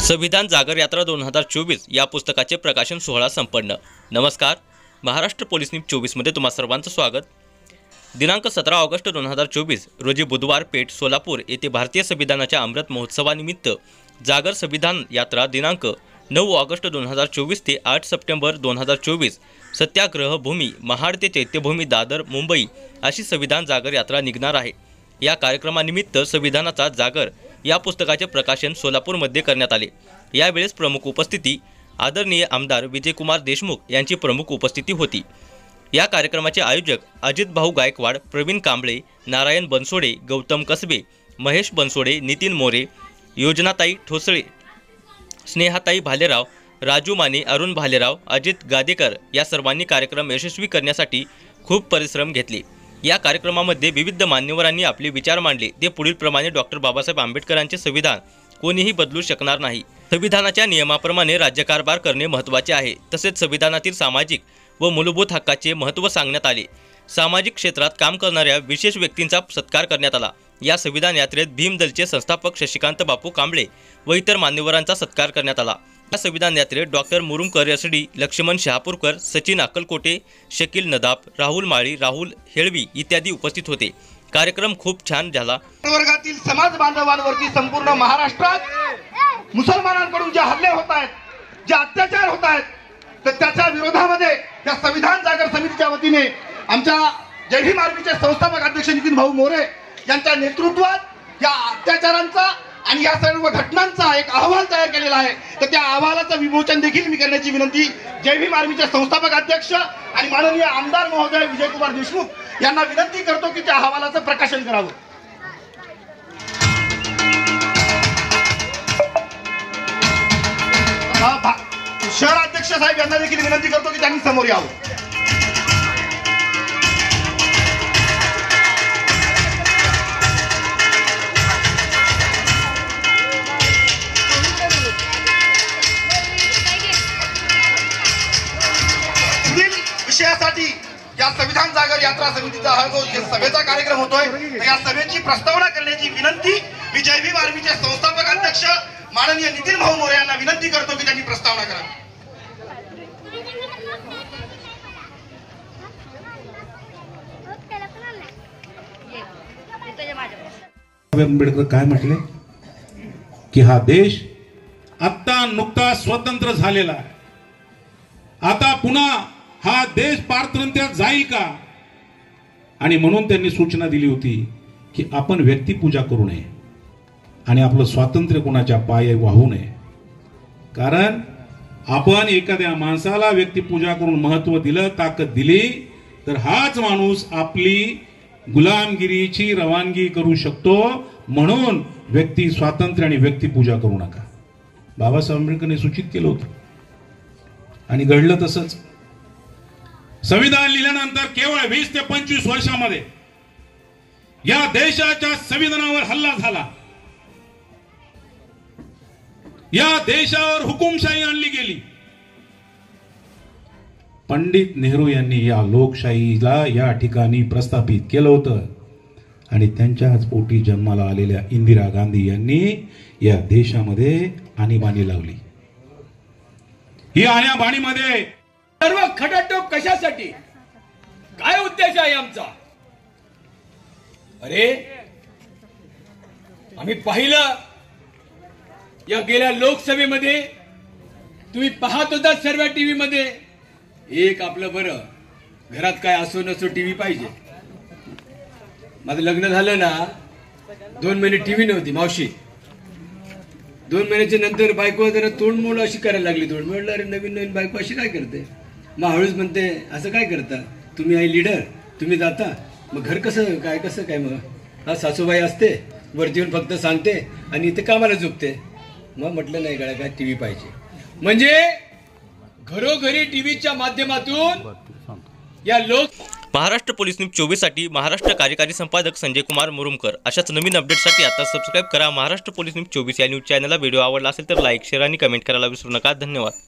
संविधान जागर यात्रा 2024 या पुस्तकाचे प्रकाशन सोहळा संपन्न। नमस्कार, महाराष्ट्र पोलीस न्यूज 24 मध्ये तुम्हा सर्वांचं स्वागत। दिनांक 17 ऑगस्ट 2024 रोजी बुधवार पेठ सोलापूर येथे भारतीय संविधानाच्या अमृत महोत्सवानिमित्त जागर संविधान यात्रा दिनांक 9 ऑगस्ट 2024 ते 8 सप्टेंबर 2024 सत्याग्रह भूमी महाड ते चैत्यभूमी दादर मुंबई अशी संविधान जागर यात्रा निघणार आहे। या कार्यक्रमानिमित्त संविधानाचा जागर या पुस्तकाचे प्रकाशन सोलापूरमध्ये करण्यात आले। यावेळेस प्रमुख उपस्थिती आदरणीय आमदार विजयकुमार देशमुख यांची प्रमुख उपस्थिती होती। या कार्यक्रमाचे आयोजक अजित भाऊ गायकवाड, प्रवीण कांबळे, नारायण बनसोडे, गौतम कसबे, महेश बनसोडे, नितीन मोरे, योजनाताई ठोसळे, स्नेहाताई भालेराव, राजू माने, अरुण भालेराव, अजित गादेकर या सर्वांनी कार्यक्रम यशस्वी करण्यासाठी खूप परिश्रम घेतले। या कार्यक्रमामध्ये विविध मान्यवरांनी आपले विचार मांडले। ते पुढील प्रमाणे डॉक्टर बाबासाहेब आंबेडकरांचे संविधान कोणीही बदलू शकणार नाही। संविधानाच्या नियमाप्रमाणे राज्यकारभार करणे महत्त्वाचे आहे। तसेच संविधानातील सामाजिक व मूलभूत हक्काचे महत्त्व सांगण्यात आले। सामाजिक क्षेत्रात काम करणाऱ्या विशेष व्यक्तींचा सत्कार करण्यात आला। या संविधान यात्रेत भीमदलचे संस्थापक शशिकांत बापू कांबळे व इतर मान्यवरांचा सत्कार करण्यात आला। या संविधान यात्रेत डॉक्टर मुरुमकर यसडी, लक्ष्मण शहापूरकर, सचिन अक्कलकोटे, शकील नदाब, राहुल माळी, राहुल हेळवी इत्यादी उपस्थित होते। कार्यक्रम खूप छान झाला। वर्गातील समाज बांधवांवरती संपूर्ण महाराष्ट्रात मुसलमानांकडून जे हल्ले होत आहेत, जे अत्याचार होत आहेत, तर त्याच्या विरोधामध्ये या संविधान जागर समितीच्या वतीने आमच्या जय भीम आर्मीचे संस्थापक अध्यक्ष नितीन भाऊ मोरे यांच्या नेतृत्वात या अत्याचारांचा आणि या सर्व घटनांचा एक अहवाल तयार केलेला आहे। तर त्या अहवालाचं विमोचन देखील मी करण्याची विनंती जय भीम आर्मीचे संस्थापक अध्यक्ष आणि माननीय आमदार महोदय विजयकुमार देशमुख यांना विनंती करतो की त्या अहवालाचं प्रकाशन करावं। शहर अध्यक्ष साहेब यांना देखील विनंती करतो की त्यांनी समोर यावं। विषयासाठी या संविधान जागर यात्रा समितीचा हा जो सभेचा कार्यक्रम होतोय, या सभेची प्रस्तावना करण्याची विनंती मी जय भीम आर्मीचे संस्थापक अध्यक्ष माननीय नितीन भाऊ मोरे यांना विनंती करतो की त्यांनी प्रस्तावना करावी। आंबेडकर काय म्हटले की हा देश आता नुकता स्वतंत्र झालेला आहे, आता पुन्हा हा देश पारतंत्र्यात जाईल का? आणि म्हणून त्यांनी सूचना दिली होती की आपण व्यक्तिपूजा करू नये आणि आपलं स्वातंत्र्य कोणाच्या पाये वाहू नये। कारण आपण एखाद्या माणसाला व्यक्तिपूजा करून महत्त्व दिलं, ताकद दिली, तर हाच माणूस आपली गुलामगिरीची रवानगी करू शकतो। म्हणून व्यक्ती स्वातंत्र्य आणि व्यक्तिपूजा करू नका, बाबासाहेब आंबेडकरांनी सूचित केलं होतं आणि घडलं तसंच। संविधान लिहिल्यानंतर केवळ 20 ते 25 वर्षामध्ये या देशाच्या संविधानावर हल्ला झाला। या देशावर हुकुमशाही आणली गेली। पंडित नेहरू यांनी या लोकशाहीला या ठिकाणी प्रस्थापित केलं होतं आणि त्यांच्याच पोटी जन्माला आलेल्या इंदिरा गांधी यांनी या देशामध्ये आणीबाणी लावली। ही आणीबाणीमध्ये सर्व खटाटोप कशासाठी, काय उद्देश आहे आमचा? अरे आम्ही पाहिलं या गेल्या लोकसभेमध्ये, तुम्ही पाहत होता सर्व टीव्ही मध्ये, एक आपलं बरं घरात काय असो नसो टीव्ही पाहिजे। माझं लग्न झालं ना, 2 महिने टीव्ही नव्हती मावशी। 2 महिन्याच्या नंतर बायको जरा तोंडमोड अशी करायला लागली। तोंडमोडला अरे नवीन बायको अशी काय करते? मग हळूच म्हणते असं काय करता तुम्ही, आहे लीडर, तुम्ही जाता, मग घर कसं काय मग? हा सासूबाई असते वरती येऊन फक्त सांगते आणि इथे कामाला झोपते। मग म्हटलं नाही गळ्या काय टीव्ही पाहिजे, म्हणजे घरोघरी टीव्हीच्या माध्यमातून या महाराष्ट्र पोलीस न्यूज 24 साठी महाराष्ट्र कार्यकारी संपादक संजय कुमार मुरुमकर। अशाच नवीन अपडेट्ससाठी आता सबस्क्राइब करा महाराष्ट्र पोलीस न्यूज 24 या न्यूज चॅनलला। व्हिडिओ आवडला असेल तर लाईक, शेअर आणि कमेंट करायला विसरू नका। धन्यवाद।